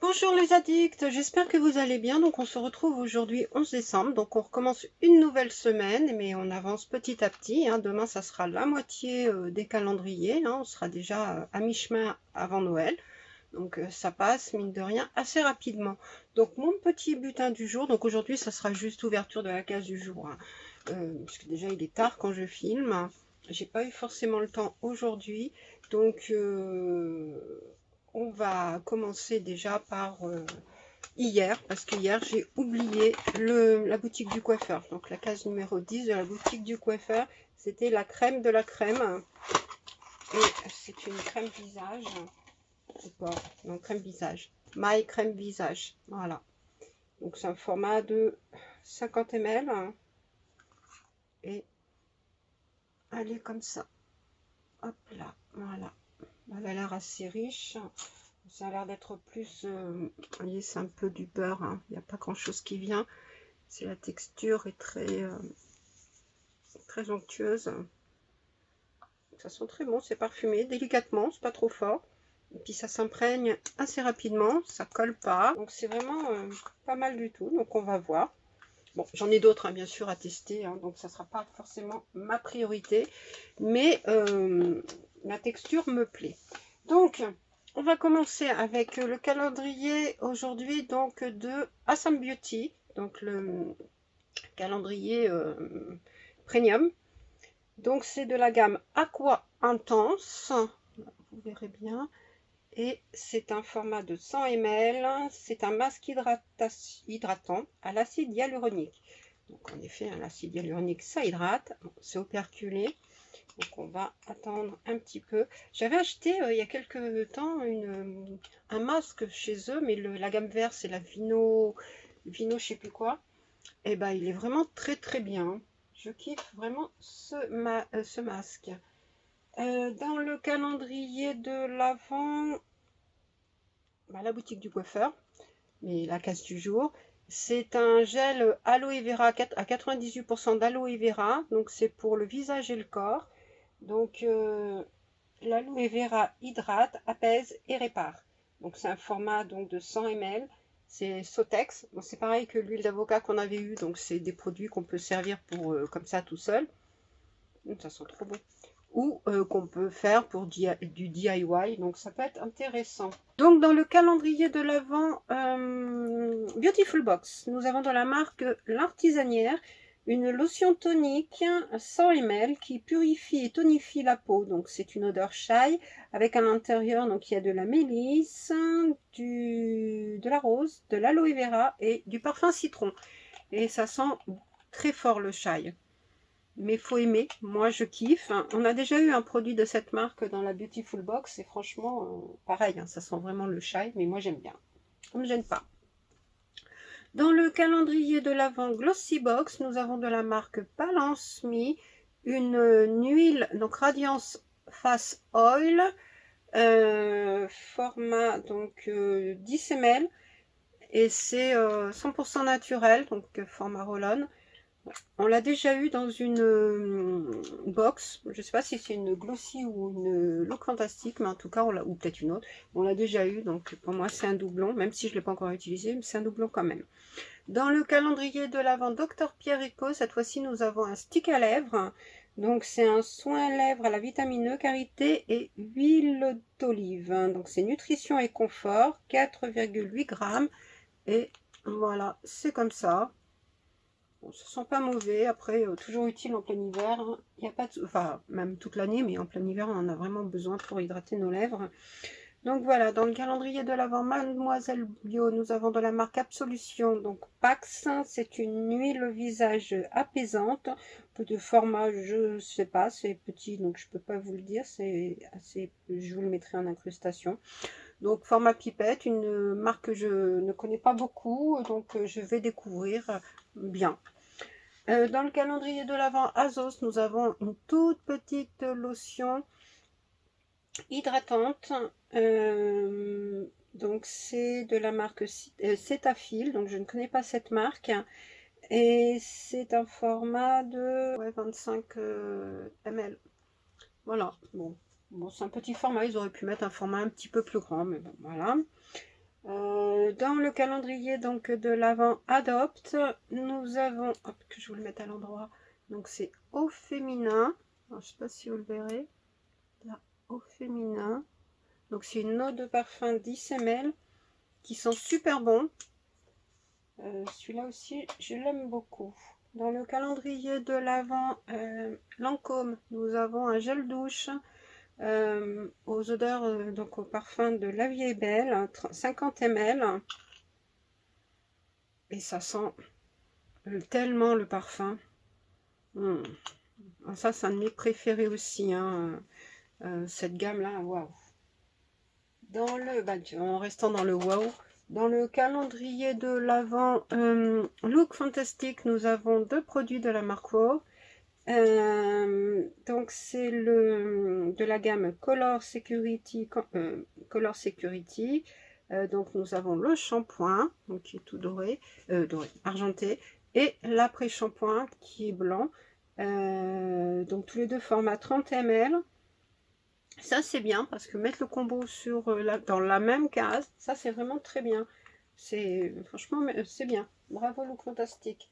Bonjour les addicts, j'espère que vous allez bien. Donc on se retrouve aujourd'hui 11 décembre, donc on recommence une nouvelle semaine, mais on avance petit à petit, hein. Demain ça sera la moitié des calendriers, hein. On sera déjà à mi-chemin avant Noël, donc ça passe mine de rien assez rapidement. Donc mon petit butin du jour, donc aujourd'hui ça sera juste ouverture de la case du jour, hein. Puisque déjà il est tard quand je filme, j'ai pas eu forcément le temps aujourd'hui, donc on va commencer déjà par hier, parce que hier j'ai oublié la boutique du coiffeur. Donc la case numéro 10 de la boutique du coiffeur, c'était la crème de la crème. Et c'est une crème visage. Ou pas, non, crème visage. My crème visage. Voilà. Donc c'est un format de 50 ml. Et elle est comme ça. Hop là, voilà. Elle a l'air assez riche. Ça a l'air d'être plus, vous voyez, c'est un peu du beurre, hein. Il n'y a pas grand chose qui vient. C'est la texture est très onctueuse. Ça sent très bon, c'est parfumé délicatement, c'est pas trop fort. Et puis ça s'imprègne assez rapidement, ça colle pas. Donc c'est vraiment pas mal du tout. Donc on va voir. Bon, j'en ai d'autres, hein, bien sûr, à tester, hein, donc ça sera pas forcément ma priorité. Mais la texture me plaît. Donc, on va commencer avec le calendrier aujourd'hui donc de Assam Beauty, donc le calendrier premium. Donc c'est de la gamme Aqua Intense, vous verrez bien, et c'est un format de 100 ml. C'est un masque hydratant à l'acide hyaluronique. Donc en effet, l'acide hyaluronique ça hydrate, c'est operculé. Donc on va attendre un petit peu. J'avais acheté il y a quelques temps un masque chez eux, mais la gamme verte c'est la Vino je sais plus quoi. Et ben il est vraiment très bien. Je kiffe vraiment ce masque. Dans le calendrier de l'Avent, la boutique du coiffeur, mais la case du jour, c'est un gel aloe vera à 98% d'aloe vera. Donc c'est pour le visage et le corps. Donc l'aloe vera hydrate, apaise et répare. Donc c'est un format donc de 100 ml. C'est Sotex. Bon, c'est pareil que l'huile d'avocat qu'on avait eu. Donc c'est des produits qu'on peut servir pour comme ça tout seul. Ça sent trop bon. Ou qu'on peut faire pour du DIY. Donc ça peut être intéressant. Donc dans le calendrier de l'Avent Beautiful Box, nous avons dans la marque L'Artisanière une lotion tonique 100 ml qui purifie et tonifie la peau. Donc c'est une odeur chai avec à l'intérieur, donc il y a de la mélisse, de la rose, de l'aloe vera et du parfum citron. Et ça sent très fort le chai. Mais faut aimer, moi je kiffe. On a déjà eu un produit de cette marque dans la Beautiful Box et franchement pareil, hein, ça sent vraiment le chai, mais moi j'aime bien. Ça me gêne pas. Dans le calendrier de l'Avent Glossy Box, nous avons de la marque Balance Me une huile, donc Radiance Face Oil, format donc 10 ml, et c'est 100% naturel, donc format roll-on. On l'a déjà eu dans une box, je ne sais pas si c'est une Glossy ou une Look Fantastique, mais en tout cas, ou peut-être une autre, on l'a déjà eu, donc pour moi c'est un doublon, même si je ne l'ai pas encore utilisé, mais c'est un doublon quand même. Dans le calendrier de l'Avent Dr Pierre Eco, cette fois-ci nous avons un stick à lèvres. Donc c'est un soin lèvres à la vitamine E, karité et huile d'olive. Donc c'est nutrition et confort, 4,8 grammes. Et voilà, c'est comme ça. Bon, ça sent pas mauvais. Après, toujours utile en plein hiver. Il n'y a pas de... Enfin, même toute l'année, mais en plein hiver, on en a vraiment besoin pour hydrater nos lèvres. Donc voilà, dans le calendrier de l'Avent Mademoiselle Bio, nous avons de la marque Absolution, donc Pax, c'est une huile au visage apaisante, peu de format, je sais pas, c'est petit, donc je peux pas vous le dire, c'est assez, je vous le mettrai en incrustation. Donc format pipette, une marque que je ne connais pas beaucoup, donc je vais découvrir bien. Dans le calendrier de l'Avent Azos, nous avons une toute petite lotion hydratante, donc c'est de la marque Cetaphil, donc je ne connais pas cette marque, et c'est un format de 25 ml. Voilà, bon c'est un petit format, ils auraient pu mettre un format un petit peu plus grand, mais bon, voilà. Dans le calendrier donc de l'Avent Adopt, nous avons, hop, que je vous le mette à l'endroit, donc c'est au féminin. Alors, je sais pas si vous le verrez, là, au féminin. Donc c'est une eau de parfum 10 ml qui sont super bons. Celui-là aussi, je l'aime beaucoup. Dans le calendrier de l'Avent Lancôme, nous avons un gel douche aux odeurs, donc au parfum de La Vie est Belle, 50 ml. Et ça sent tellement le parfum. Ça, c'est un de mes préférés aussi, hein, cette gamme-là, waouh. Dans le, en restant dans le waouh, dans le calendrier de l'Avent Look Fantastic, nous avons 2 produits de la marque WOW. Donc c'est de la gamme Color Security. Donc nous avons le shampoing, donc qui est tout doré, argenté, et l'après-shampoing qui est blanc. Donc tous les deux formats 30 ml. Ça c'est bien parce que mettre le combo sur dans la même case, ça c'est vraiment très bien. Franchement c'est bien. Bravo Look Fantastic.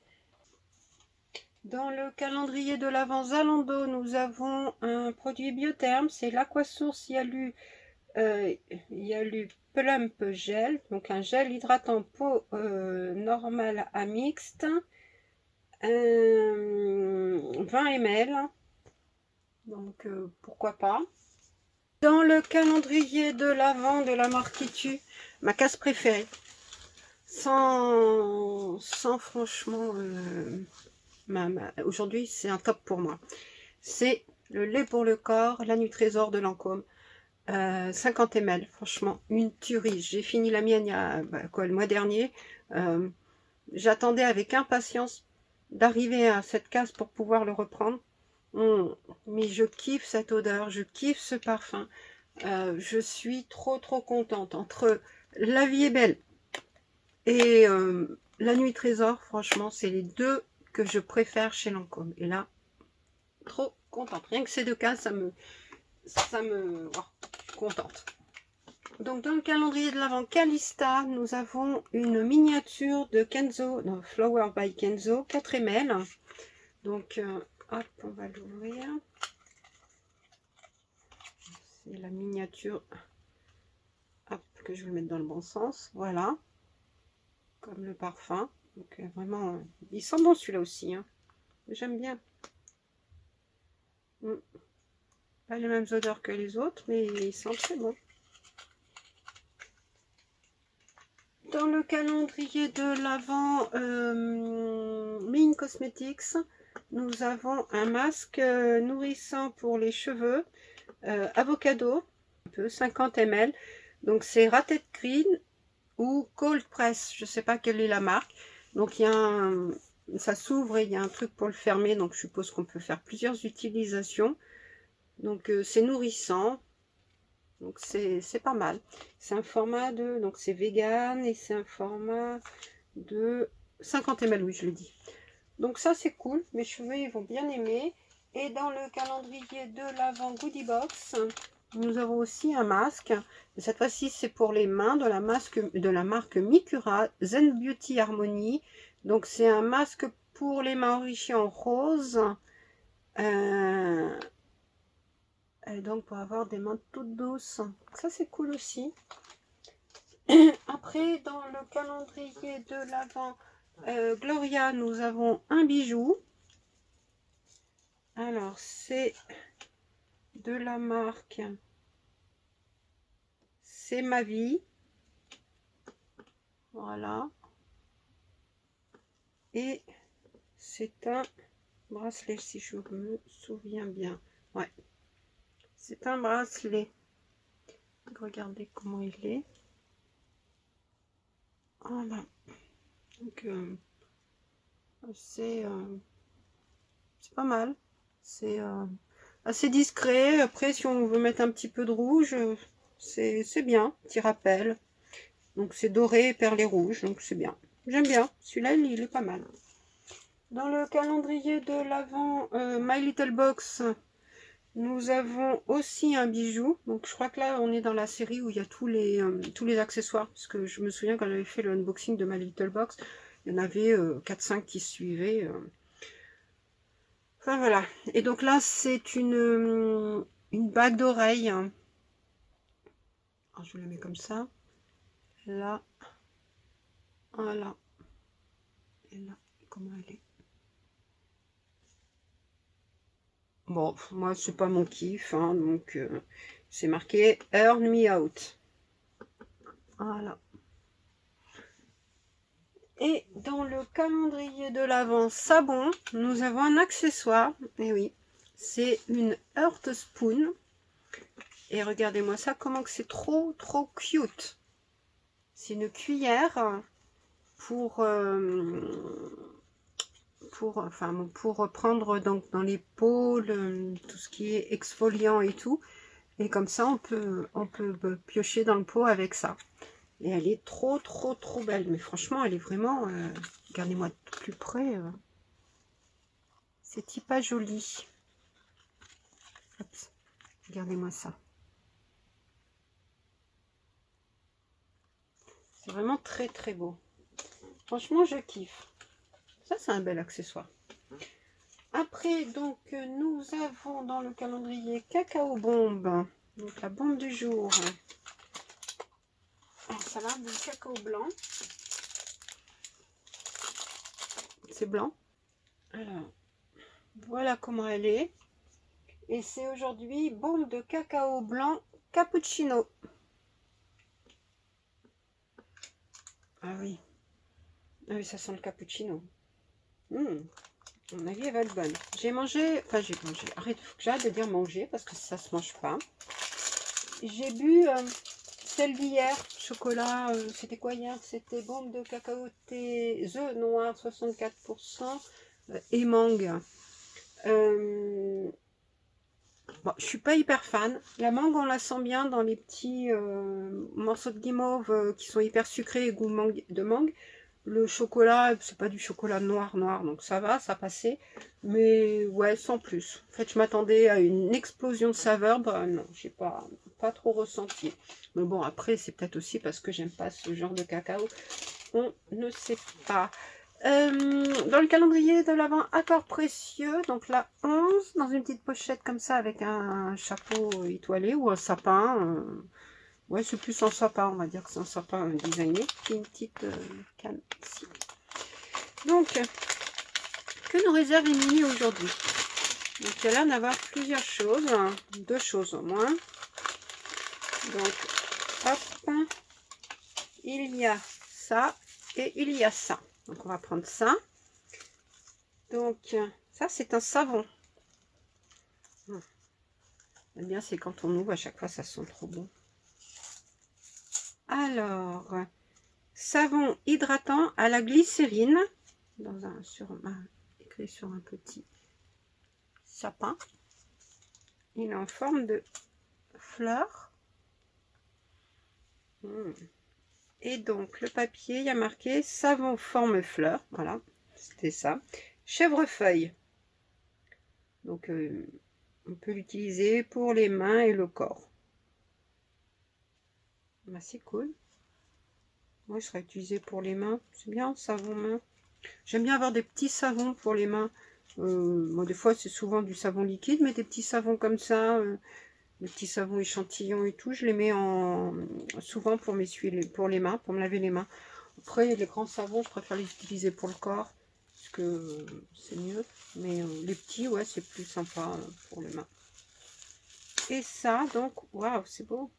Dans le calendrier de l'Avent Zalando, nous avons un produit Biotherm, c'est l'Aquasource Yalu Plump Gel, donc un gel hydratant peau normale à mixte, 20 ml, donc pourquoi pas. Dans le calendrier de l'Avent de la marque Qui Tue, ma case préférée, sans franchement... aujourd'hui c'est un top pour moi, c'est le lait pour le corps, la Nutrésor de Lancôme, 50 ml, franchement une tuerie. J'ai fini la mienne il y a le mois dernier. J'attendais avec impatience d'arriver à cette case pour pouvoir le reprendre. Mais je kiffe cette odeur, je kiffe ce parfum, je suis trop contente. Entre La Vie est Belle et la Nutrésor, franchement c'est les deux que je préfère chez Lancôme. Et là, trop contente. Rien que ces deux cases, oh, je suis contente. Donc dans le calendrier de l'Avent Calista, nous avons une miniature de Kenzo, non, Flower by Kenzo, 4 ml. Donc hop, on va l'ouvrir. C'est la miniature. Hop, que je vais le mettre dans le bon sens. Voilà. Comme le parfum. Donc vraiment, il sent bon celui-là aussi, hein. J'aime bien. Pas les mêmes odeurs que les autres, mais il sent très bon. Dans le calendrier de l'Avent Ming Cosmetics, nous avons un masque nourrissant pour les cheveux, avocado, un peu 50 ml. Donc c'est Rated Green ou Cold Press, je ne sais pas quelle est la marque. Donc il y a ça s'ouvre et il y a un truc pour le fermer, donc je suppose qu'on peut faire plusieurs utilisations. Donc c'est nourrissant, donc c'est pas mal. C'est un format de, donc c'est vegan et c'est un format de 50 ml, oui je le dis. Donc ça c'est cool, mes cheveux ils vont bien aimer. Et dans le calendrier de l'Avent Goodie Box, nous avons aussi un masque. Cette fois-ci c'est pour les mains de la marque Mikura Zen Beauty Harmony. Donc c'est un masque pour les mains enrichi en rose. Et donc pour avoir des mains toutes douces. Ça c'est cool aussi. Après dans le calendrier de l'Avent Gloria, nous avons un bijou. Alors c'est de la marque C'est Ma Vie. Voilà. Et c'est un bracelet, si je me souviens bien. Ouais. C'est un bracelet. Regardez comment il est. Voilà. Donc, c'est pas mal. C'est assez discret. Après, si on veut mettre un petit peu de rouge, c'est bien. Petit rappel. Donc, c'est doré et perlé rouge. Donc, c'est bien. J'aime bien. Celui-là, il est pas mal. Dans le calendrier de l'Avent My Little Box, Nous avons aussi un bijou. Donc je crois que là on est dans la série où il y a tous les accessoires. Parce que je me souviens quand j'avais fait le unboxing de ma Little Box, il y en avait 4-5 qui suivaient. Enfin voilà. Et donc là c'est une bague d'oreille. Alors je la mets comme ça. Là. Voilà. Et là, comment elle est? Bon, moi c'est pas mon kiff, hein, donc c'est marqué Earn Me Out. Voilà. Et dans le calendrier de l'Avent Sabon, nous avons un accessoire. Et oui, c'est une Earth Spoon. Et regardez-moi ça, comment que c'est trop cute. C'est une cuillère pour prendre donc dans les pots tout ce qui est exfoliant et tout. Et comme ça, on peut piocher dans le pot avec ça. Et elle est trop belle. Mais franchement, elle est vraiment... regardez-moi de plus près. C'est pas joli. Regardez-moi ça. C'est vraiment très beau. Franchement, je kiffe. Ça, c'est un bel accessoire. Après, donc, nous avons dans le calendrier Cacao Bombe. Donc, la bombe du jour. Alors, ça va, du cacao blanc. C'est blanc. Alors, voilà comment elle est. Et c'est aujourd'hui bombe de cacao blanc cappuccino. Ah oui. Ah oui, ça sent le cappuccino. À mon avis, elle va être bonne. J'ai mangé, arrête, faut que j'arrête de dire manger parce que ça se mange pas. J'ai bu celle d'hier, chocolat, c'était quoi hier? C'était bombe de cacao thé, œufs noirs 64% et mangue. Bon, je suis pas hyper fan. La mangue, on la sent bien dans les petits morceaux de guimauve qui sont hyper sucrés et goût de mangue. Le chocolat, c'est pas du chocolat noir, donc ça va, ça passait. Mais ouais, sans plus. En fait, je m'attendais à une explosion de saveur. Bah non, j'ai pas trop ressenti. Mais bon, après, c'est peut-être aussi parce que j'aime pas ce genre de cacao. On ne sait pas. Dans le calendrier de l'Avent, accord précieux, donc la 11, dans une petite pochette comme ça avec un chapeau étoilé ou un sapin. Ouais, c'est plus un sapin, on va dire que c'est un sapin designé. Puis une petite canne ici. Donc, que nous réserve Émilie aujourd'hui? Donc, il y a l'air d'avoir plusieurs choses, hein, 2 choses au moins. Donc, hop, il y a ça et il y a ça. Donc, on va prendre ça. Donc, ça, c'est un savon. J'aime bien, c'est quand on ouvre, à chaque fois, ça sent trop bon. Alors, savon hydratant à la glycérine. Écrit sur un petit sapin. Il est en forme de fleur. Et donc, le papier, il y a marqué savon forme fleur. Voilà, c'était ça. Chèvrefeuille. Donc, on peut l'utiliser pour les mains et le corps. Bah, c'est cool. Moi, je serais utilisé pour les mains. C'est bien, savon main. J'aime bien avoir des petits savons pour les mains. Moi, des fois, c'est souvent du savon liquide, mais des petits savons comme ça, des petits savons échantillons et tout, je les mets souvent pour m'essuyer pour les mains, pour me laver les mains. Après, les grands savons, je préfère les utiliser pour le corps, parce que c'est mieux. Mais les petits, ouais, c'est plus sympa pour les mains. Et ça, donc, waouh, c'est beau.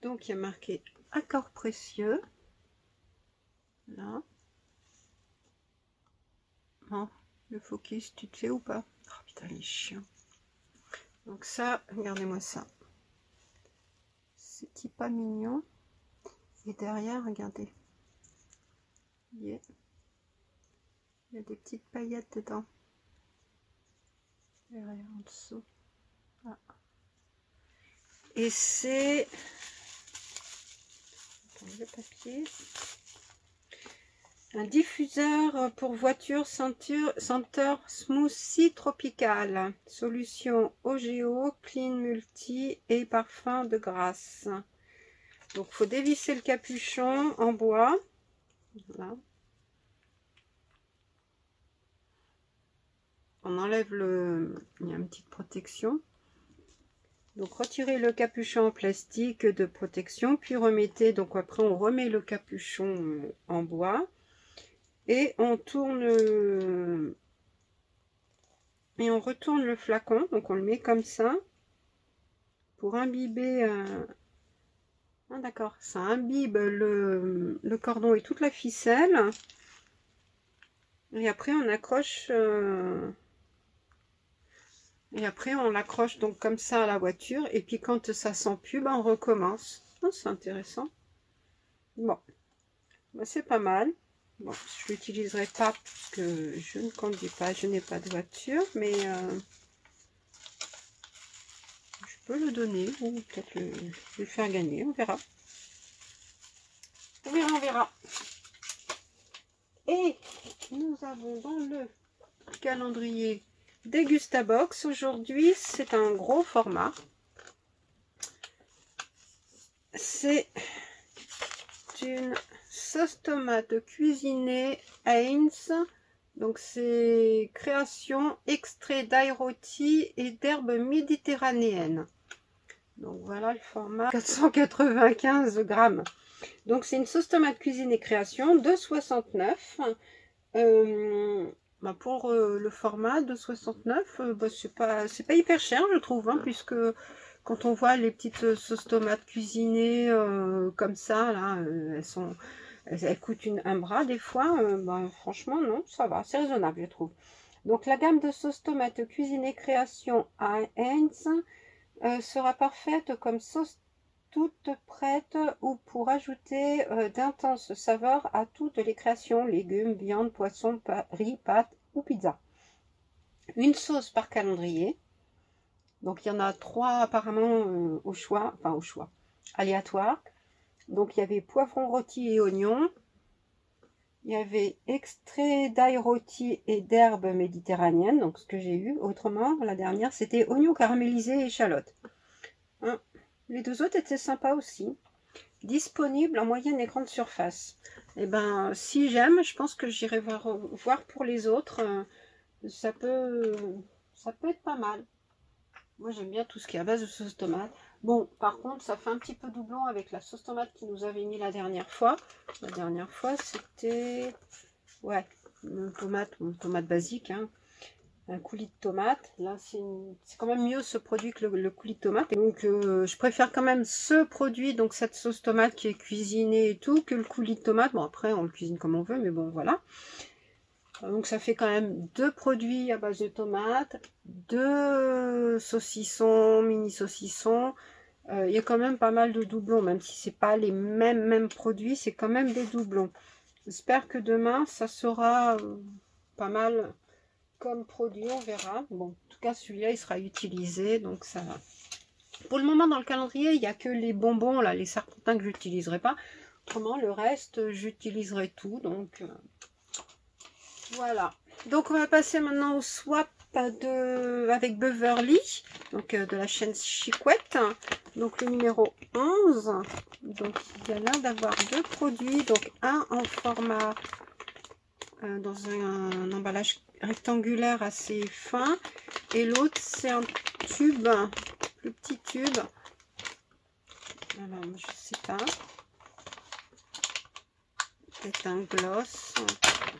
Donc, il y a marqué accord précieux. Là. Oh, le focus, tu te fais ou pas? Oh putain, il est chiant. Donc ça, regardez-moi ça. C'est pas mignon. Et derrière, regardez. Yeah. Il y a des petites paillettes dedans. Derrière, en dessous. Ah. Et c'est... Attends, le papier. Un diffuseur pour voiture senteur smoothie tropical. Solution OGO, clean multi et parfum de grâce. Donc il faut dévisser le capuchon en bois. Voilà. On enlève il y a une petite protection. Donc retirez le capuchon en plastique de protection, puis remettez, donc après on remet le capuchon en bois. Et on tourne et on retourne le flacon, donc on le met comme ça pour imbiber. Ah d'accord, ça imbibe le cordon et toute la ficelle. Et après on accroche. Et après on l'accroche donc comme ça à la voiture. Et puis quand ça sent plus, ben, on recommence. Oh, c'est intéressant. Bon, ben, c'est pas mal. Bon, je l'utiliserai pas parce que je ne conduis pas, je n'ai pas de voiture, mais je peux le donner ou peut-être le faire gagner, on verra. On verra, on verra. Et nous avons dans le calendrier Degustabox. Aujourd'hui, c'est un gros format. C'est une sauce tomate cuisinée Heinz. Donc c'est création extrait d'ail rôti et d'herbes méditerranéennes. Donc voilà le format, 495 grammes. Donc c'est une sauce tomate cuisinée création de 69. Bah pour le format de 69, bah c'est pas hyper cher je trouve, hein, puisque quand on voit les petites sauces tomates cuisinées comme ça, là, elles coûtent un bras des fois. Bah, franchement non, ça va, c'est raisonnable je trouve. Donc la gamme de sauce tomate cuisinée création à Heinz sera parfaite comme sauce toute prête ou pour ajouter d'intenses saveurs à toutes les créations, légumes, viande, poisson, riz, pâtes ou pizza. Une sauce par calendrier. Donc il y en a 3 apparemment au choix, enfin au choix, aléatoire. Donc il y avait poivron rôti et oignon. Il y avait extrait d'ail rôti et d'herbes méditerranéennes, donc ce que j'ai eu. Autrement, la dernière, c'était oignon caramélisé et échalote. Hein. Les deux autres étaient sympas aussi. Disponible en moyenne et grande surface. Et ben, si j'aime, je pense que j'irai voir pour les autres. Ça peut être pas mal. Moi, j'aime bien tout ce qui est à base de sauce tomate. Bon, par contre, ça fait un petit peu doublon avec la sauce tomate qui nous avait mis la dernière fois. La dernière fois, c'était... Ouais, une tomate basique, hein. Un coulis de tomate. Là, c'est quand même mieux ce produit que le coulis de tomate. Et donc, je préfère quand même ce produit, donc cette sauce tomate qui est cuisinée et tout, que le coulis de tomate. Bon, après, on le cuisine comme on veut, mais bon, voilà. Donc, ça fait quand même 2 produits à base de tomates, 2 saucissons, mini saucissons. Il y a quand même pas mal de doublons, même si c'est pas les mêmes produits, c'est quand même des doublons. J'espère que demain, ça sera pas mal comme produit, on verra. Bon, en tout cas, celui-là, il sera utilisé, donc ça va. Pour le moment, dans le calendrier, il n'y a que les bonbons, là, les serpentins que j'utiliserai pas. Autrement, le reste, j'utiliserai tout, donc voilà. Donc, on va passer maintenant au swap avec Beverly, donc de la chaîne Chicouette. Donc, le numéro 11. Donc, il y a l'air d'avoir 2 produits, donc un en format dans un emballage rectangulaire assez fin et l'autre c'est un tube, le petit tube. Alors je sais pas, peut-être un gloss.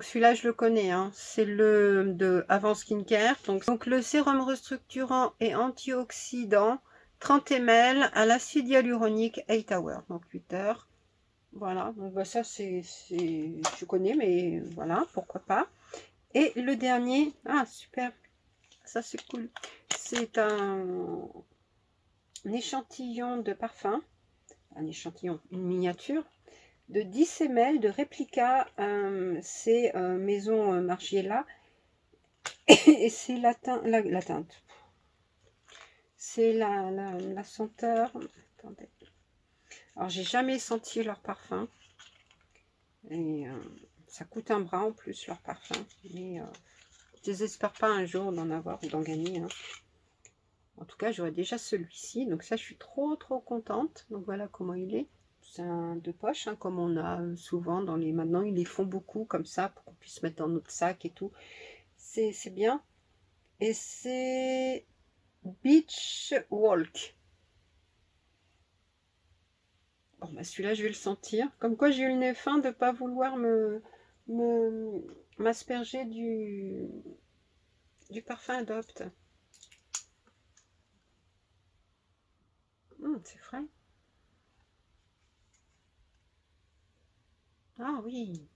Celui-là je le connais, hein. C'est le de Avant Skincare. Donc le sérum restructurant et antioxydant 30 ml à l'acide hyaluronique 8 hours, donc 8 heures. Voilà, donc bah, ça je connais, mais voilà, pourquoi pas. Et le dernier, ah super, ça c'est cool, c'est un échantillon de parfum, un échantillon, une miniature de 10 ml de réplica, c'est Maison Margiela, et c'est la teinte, c'est la senteur, attendez, alors j'ai jamais senti leur parfum, et Ça coûte un bras en plus, leur parfum. Mais je désespère pas un jour d'en avoir ou d'en gagner. Hein. En tout cas, j'aurai déjà celui-ci. Donc ça, je suis trop contente. Donc voilà comment il est. C'est un de poche, hein, comme on a souvent dans les... Maintenant, ils les font beaucoup comme ça pour qu'on puisse mettre dans notre sac et tout. C'est bien. Et c'est Beach Walk. Bon, bah celui-là, je vais le sentir. Comme quoi, j'ai eu le nez fin de ne pas vouloir m'asperger du parfum Adopt. C'est frais. Ah oui.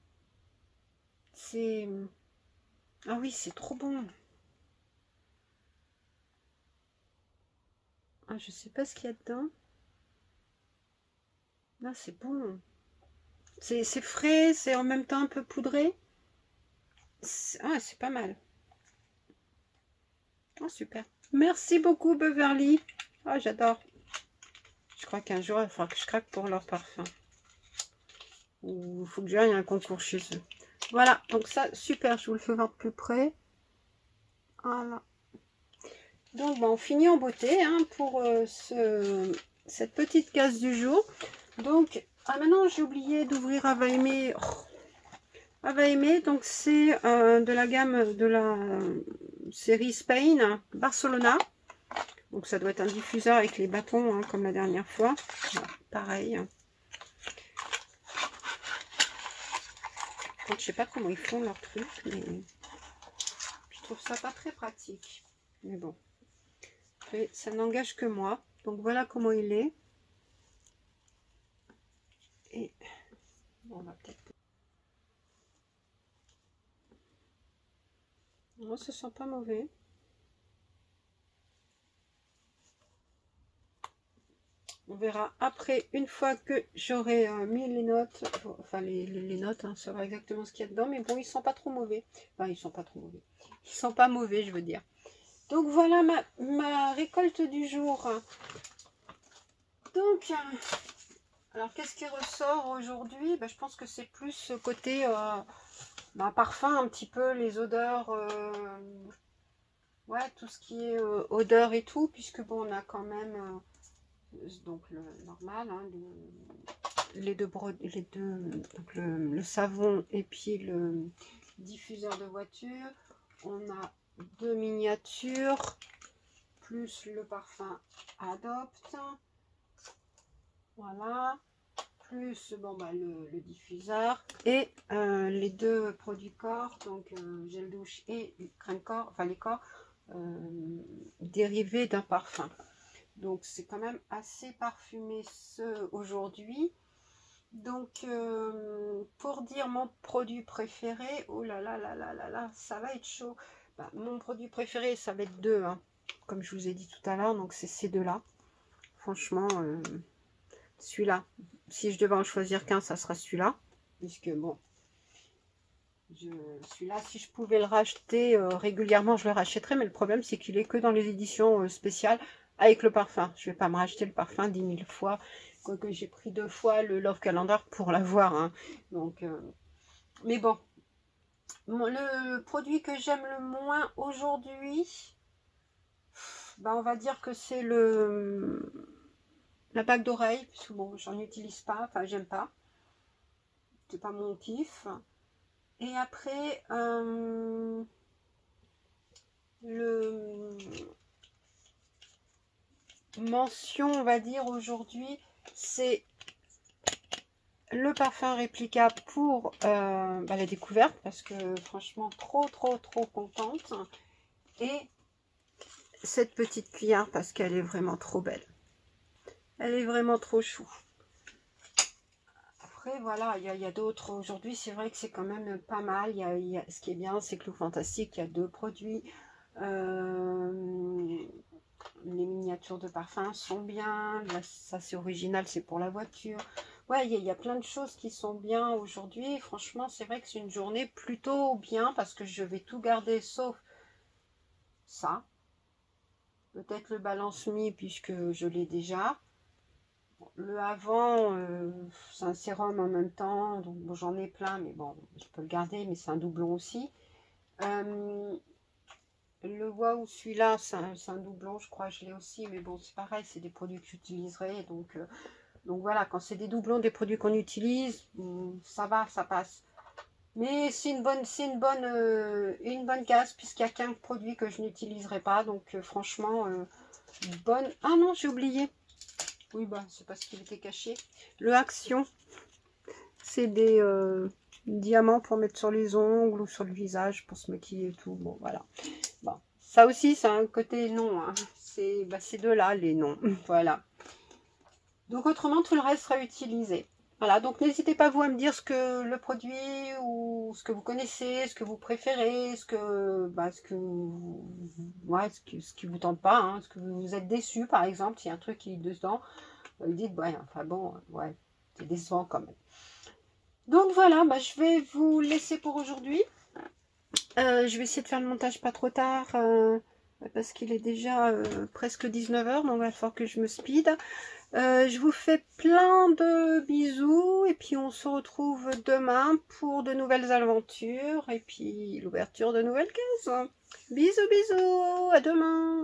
C'est... Ah oui, c'est trop bon. Ah, je sais pas ce qu'il y a dedans. Ah, c'est bon. C'est frais, c'est en même temps un peu poudré. Ah, c'est pas mal. Oh, super. Merci beaucoup, Beverly. Ah, j'adore. Je crois qu'un jour, il faudra que je craque pour leur parfum. Ou il faut que j'aille à un concours chez eux. Voilà, donc ça, super. Je vous le fais voir de plus près. Voilà. Donc, bah, on finit en beauté hein, pour cette petite case du jour. Donc, maintenant, j'ai oublié d'ouvrir Ava Aimé. Oh. Ava Aimé, donc c'est de la gamme de la série Spain, Barcelona. Donc, ça doit être un diffuseur avec les bâtons, hein, comme la dernière fois. Voilà, pareil. Donc, je sais pas comment ils font leur truc, mais je trouve ça pas très pratique. Mais bon. Et ça n'engage que moi. Donc voilà comment il est. Et bon, on va peut-être... Moi, ça sent pas mauvais. On verra après, une fois que j'aurai mis les notes. Enfin, les notes, hein, savoir exactement ce qu'il y a dedans. Mais bon, ils sont pas trop mauvais. Enfin, ils sont pas trop mauvais. Ils sont pas mauvais, je veux dire. Donc voilà ma récolte du jour. Donc... alors, qu'est-ce qui ressort aujourd'hui? Je pense que c'est plus ce côté parfum, un petit peu, les odeurs, ouais, tout ce qui est odeur et tout, puisque bon, on a quand même donc le normal, hein, les deux, donc le savon et puis le diffuseur de voiture. On a deux miniatures, plus le parfum Adopt. Voilà. Plus bon, le diffuseur et les deux produits corps, donc gel douche et crème corps, enfin les corps dérivés d'un parfum. Donc c'est quand même assez parfumé ce aujourd'hui. Donc pour dire mon produit préféré, oh là là là là là là, ça va être chaud. Mon produit préféré, ça va être deux, hein, comme je vous ai dit tout à l'heure, donc c'est ces deux-là. Franchement, celui-là, si je devais en choisir qu'un, ça sera celui-là. Puisque bon, celui-là, si je pouvais le racheter régulièrement, je le rachèterais. Mais le problème, c'est qu'il est que dans les éditions spéciales avec le parfum. Je ne vais pas me racheter le parfum 10 000 fois. Quoique j'ai pris 2 fois le Love Calendar pour l'avoir. Hein. Donc, mais bon. Le produit que j'aime le moins aujourd'hui, on va dire que c'est la bague d'oreille, parce que bon, j'en utilise pas, enfin j'aime pas, c'est pas mon kiff. Et après le mention, on va dire aujourd'hui, c'est le parfum réplica pour la découverte, parce que franchement trop contente. Et cette petite cuillère parce qu'elle est vraiment trop belle. Elle est vraiment trop chou. Après, voilà, il y a d'autres. Aujourd'hui, c'est vrai que c'est quand même pas mal. Ce qui est bien, c'est que le Fantastique, il y a deux produits. Les miniatures de parfum sont bien. Là, ça, c'est original, c'est pour la voiture. Ouais, il y a plein de choses qui sont bien aujourd'hui. Franchement, c'est vrai que c'est une journée plutôt bien parce que je vais tout garder sauf ça. Peut-être le Balance Me puisque je l'ai déjà. Bon, Le avant, c'est un sérum en même temps, donc bon, j'en ai plein, mais bon, je peux le garder, mais c'est un doublon aussi. Le Wow, celui-là, c'est un doublon, je crois, je l'ai aussi, mais bon, c'est pareil, c'est des produits que j'utiliserai, donc voilà, quand c'est des doublons, des produits qu'on utilise, ça va, ça passe. Mais c'est une bonne case, puisqu'il n'y a qu'un produit que je n'utiliserai pas, donc franchement, bonne... Ah non, j'ai oublié. Oui, bah, c'est parce qu'il était caché. Le Action, c'est des diamants pour mettre sur les ongles ou sur le visage, pour se maquiller et tout. Bon, voilà. Bon, ça aussi, c'est un côté non. Hein. C'est ces deux-là, les noms. Voilà. Donc, autrement, tout le reste sera utilisé. Voilà, donc n'hésitez pas vous à me dire ce que le produit ou ce que vous connaissez, ce que vous préférez, ce qui vous tente pas, hein, ce que vous êtes déçu par exemple, s'il y a un truc qui est dedans, vous dites ouais, enfin bon, ouais, c'est décevant quand même. Donc voilà, je vais vous laisser pour aujourd'hui. Je vais essayer de faire le montage pas trop tard parce qu'il est déjà presque 19 h, donc il va falloir que je me speed. Je vous fais plein de bisous et puis on se retrouve demain pour de nouvelles aventures et puis l'ouverture de nouvelles cases. Bisous bisous, à demain.